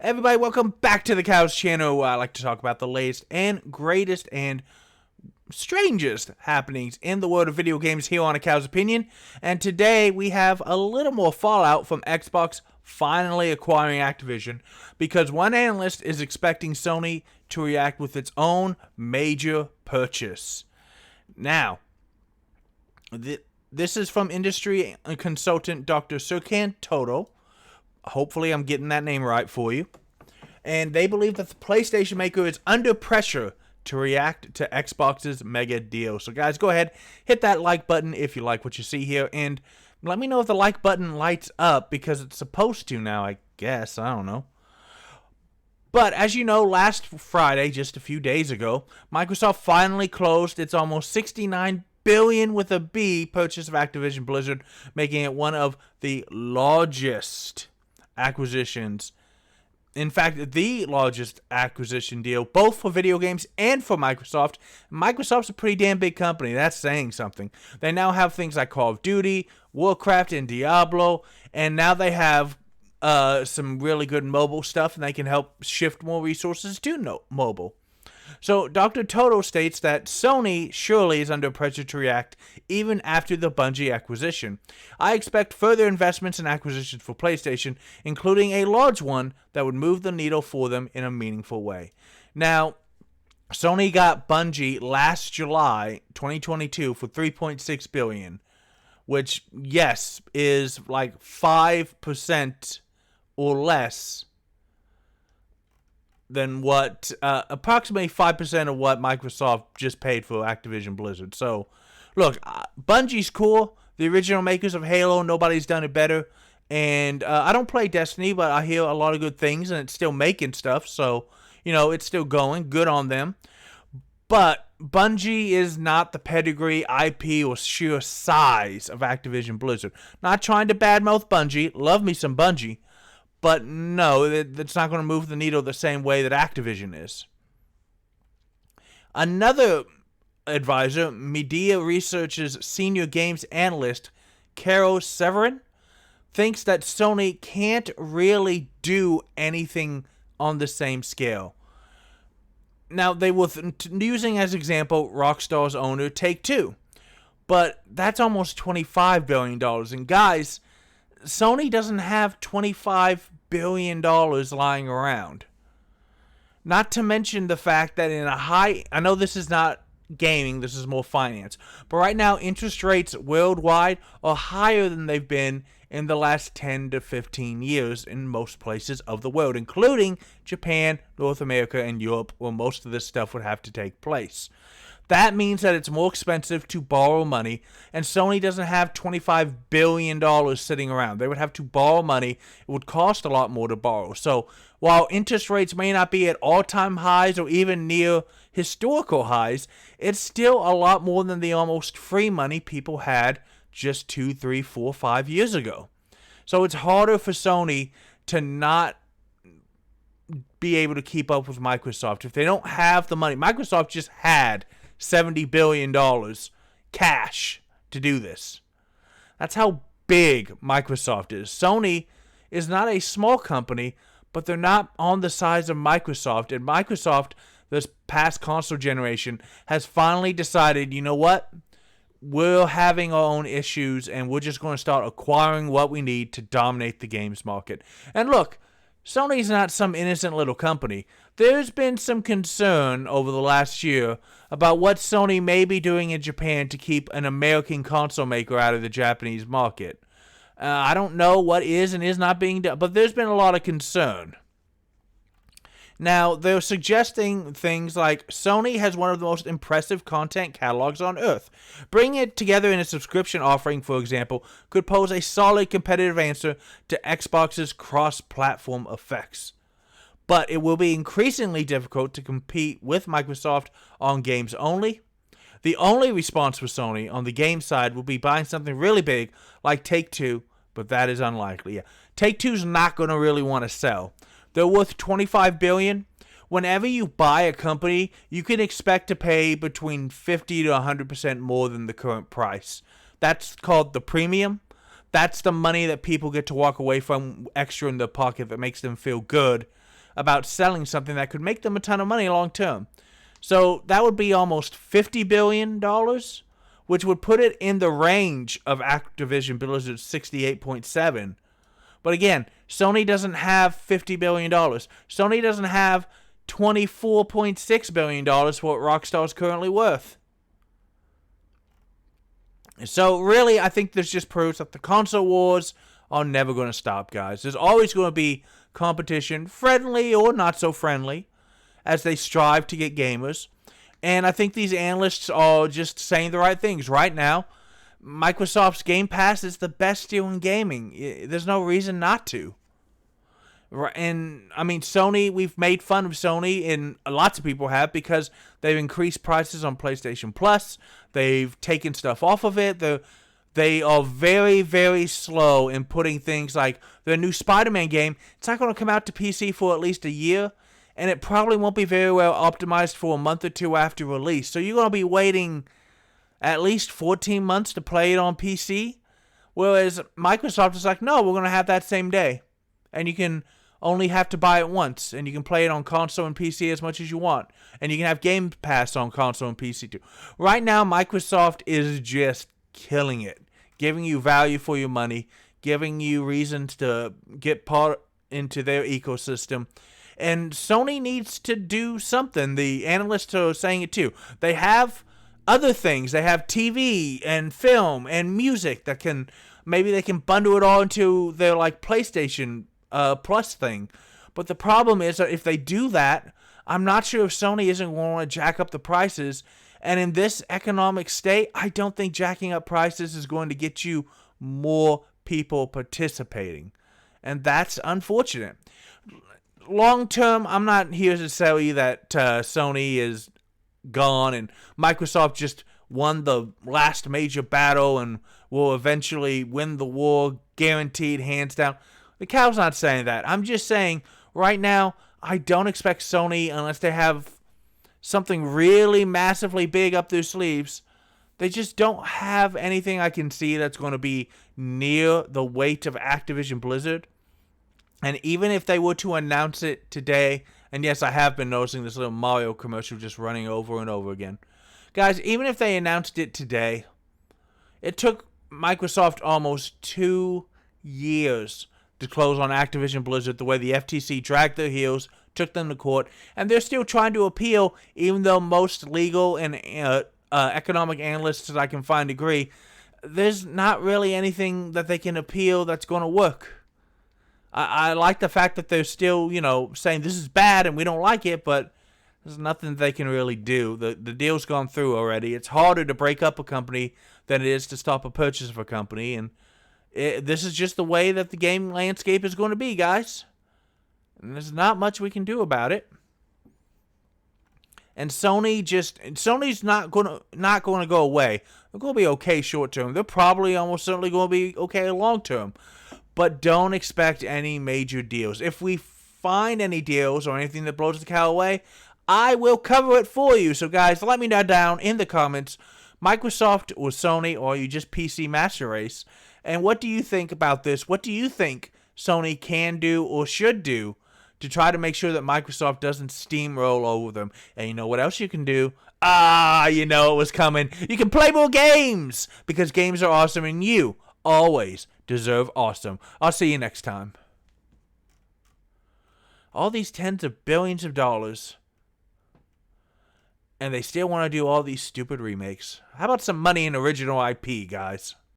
Everybody, welcome back to the Cows channel, where I like to talk about the latest and greatest and strangest happenings in the world of video games here on A Cow's Opinion. And today we have a little more fallout from Xbox finally acquiring Activision, because one analyst is expecting Sony to react with its own major purchase. Now, this is from industry consultant Dr. Serkan Toto. Hopefully I'm getting that name right for you. And they believe that the PlayStation maker is under pressure to react to Xbox's mega deal. So guys, go ahead, hit that like button if you like what you see here, and let me know if the like button lights up, because it's supposed to now, I guess. I don't know. But as you know, last Friday, just a few days ago, Microsoft finally closed its almost $69 billion with a B purchase of Activision Blizzard, making it one of the largest acquisitions. In fact, the largest acquisition deal, both for video games and for Microsoft. Microsoft's a pretty damn big company. That's saying something. They now have things like Call of Duty, Warcraft, and Diablo, and now they have some really good mobile stuff, and they can help shift more resources to mobile. So Dr. Toto states that Sony surely is under pressure to react even after the Bungie acquisition. I expect further investments and acquisitions for PlayStation, including a large one that would move the needle for them in a meaningful way. Now, Sony got Bungie last July 2022 for $3.6 billion, which, yes, is like 5% or less than what, approximately 5% of what Microsoft just paid for Activision Blizzard. So, look, Bungie's cool. The original makers of Halo, nobody's done it better. And I don't play Destiny, but I hear a lot of good things, and it's still making stuff. So, it's still going. Good on them. But Bungie is not the pedigree, IP, or sheer size of Activision Blizzard. Not trying to badmouth Bungie. Love me some Bungie. But no, that's not going to move the needle the same way that Activision is. Another advisor, Media Research's senior games analyst, Carol Severin, thinks that Sony can't really do anything on the same scale. Now, they were using as example Rockstar's owner, Take-Two. But that's almost $25 billion. And guys, Sony doesn't have $25 billion lying around. Not to mention the fact that I know this is not gaming, this is more finance, but right now interest rates worldwide are higher than they've been in the last 10 to 15 years in most places of the world, including Japan, North America, and Europe, where most of this stuff would have to take place. That means that it's more expensive to borrow money, and Sony doesn't have $25 billion sitting around. They would have to borrow money. It would cost a lot more to borrow. So while interest rates may not be at all-time highs or even near historical highs, it's still a lot more than the almost free money people had just 2, 3, 4, 5 years ago. So it's harder for Sony to not be able to keep up with Microsoft. If they don't have the money, Microsoft just had $70 billion cash to do this. That's how big Microsoft is. Sony is not a small company, but they're not on the size of Microsoft. And Microsoft, this past console generation, has finally decided, you know what? We're having our own issues, and we're just going to start acquiring what we need to dominate the games market. And look, Sony's not some innocent little company. There's been some concern over the last year about what Sony may be doing in Japan to keep an American console maker out of the Japanese market. I don't know what is and is not being done, but there's been a lot of concern. Now, they're suggesting things like Sony has one of the most impressive content catalogs on Earth. Bringing it together in a subscription offering, for example, could pose a solid competitive answer to Xbox's cross-platform effects. But it will be increasingly difficult to compete with Microsoft on games only. The only response for Sony on the game side will be buying something really big like Take-Two, but that is unlikely. Take-Two's not going to really want to sell. They're worth $25 billion. Whenever you buy a company, you can expect to pay between 50 to 100% more than the current price. That's called the premium. That's the money that people get to walk away from extra in their pocket that makes them feel good. about selling something that could make them a ton of money long term. So that would be almost $50 billion, which would put it in the range of Activision Blizzard's 68.7. But again, Sony doesn't have $50 billion. Sony doesn't have $24.6 billion for what Rockstar is currently worth. So really, I think this just proves that the console wars are never going to stop, guys. There's always going to be competition, friendly or not so friendly, as they strive to get gamers. And I think these analysts are just saying the right things. Right now, Microsoft's Game Pass is the best deal in gaming. There's no reason not to. And, I mean, Sony, we've made fun of Sony, and lots of people have, because they've increased prices on PlayStation Plus. They've taken stuff off of it. They are very, very slow in putting things like their new Spider-Man game. It's not going to come out to PC for at least a year, and it probably won't be very well optimized for a month or two after release. So you're going to be waiting at least 14 months to play it on PC, whereas Microsoft is like, no, we're going to have that same day. And you can only have to buy it once, and you can play it on console and PC as much as you want. And you can have Game Pass on console and PC too. Right now, Microsoft is just killing it, giving you value for your money, giving you reasons to get part into their ecosystem. And Sony needs to do something. The analysts are saying it too. They have other things. They have TV and film and music that can, maybe they can bundle it all into their like PlayStation Plus thing. But the problem is that if they do that, I'm not sure if Sony isn't going to jack up the prices. And in this economic state, I don't think jacking up prices is going to get you more people participating. And that's unfortunate. Long term, I'm not here to tell you that Sony is gone and Microsoft just won the last major battle and will eventually win the war, guaranteed, hands down. The cow's not saying that. I'm just saying, right now, I don't expect Sony, unless they have something really massively big up their sleeves, they just don't have anything I can see that's going to be near the weight of Activision Blizzard. And even if they were to announce it today, and yes, I have been noticing this little Mario commercial just running over and over again. Guys, even if they announced it today, it took Microsoft almost 2 years to close on Activision Blizzard, the way the FTC dragged their heels, took them to court, and they're still trying to appeal, even though most legal and economic analysts that I can find agree, there's not really anything that they can appeal that's going to work. I like the fact that they're still, saying this is bad and we don't like it, but there's nothing they can really do. The deal's gone through already. It's harder to break up a company than it is to stop a purchase of a company, and this is just the way that the game landscape is going to be, guys. And there's not much we can do about it. And Sony's not going to go away. They're going to be okay short term. They're probably almost certainly going to be okay long term. But don't expect any major deals. If we find any deals or anything that blows the cow away, I will cover it for you. So guys, let me know down in the comments, Microsoft or Sony, or are you just PC Master Race? And what do you think about this? What do you think Sony can do or should do to try to make sure that Microsoft doesn't steamroll over them? And you know what else you can do? You know it was coming. You can play more games, because games are awesome and you always deserve awesome. I'll see you next time. All these tens of billions of dollars, and they still want to do all these stupid remakes. How about some money in original IP, guys?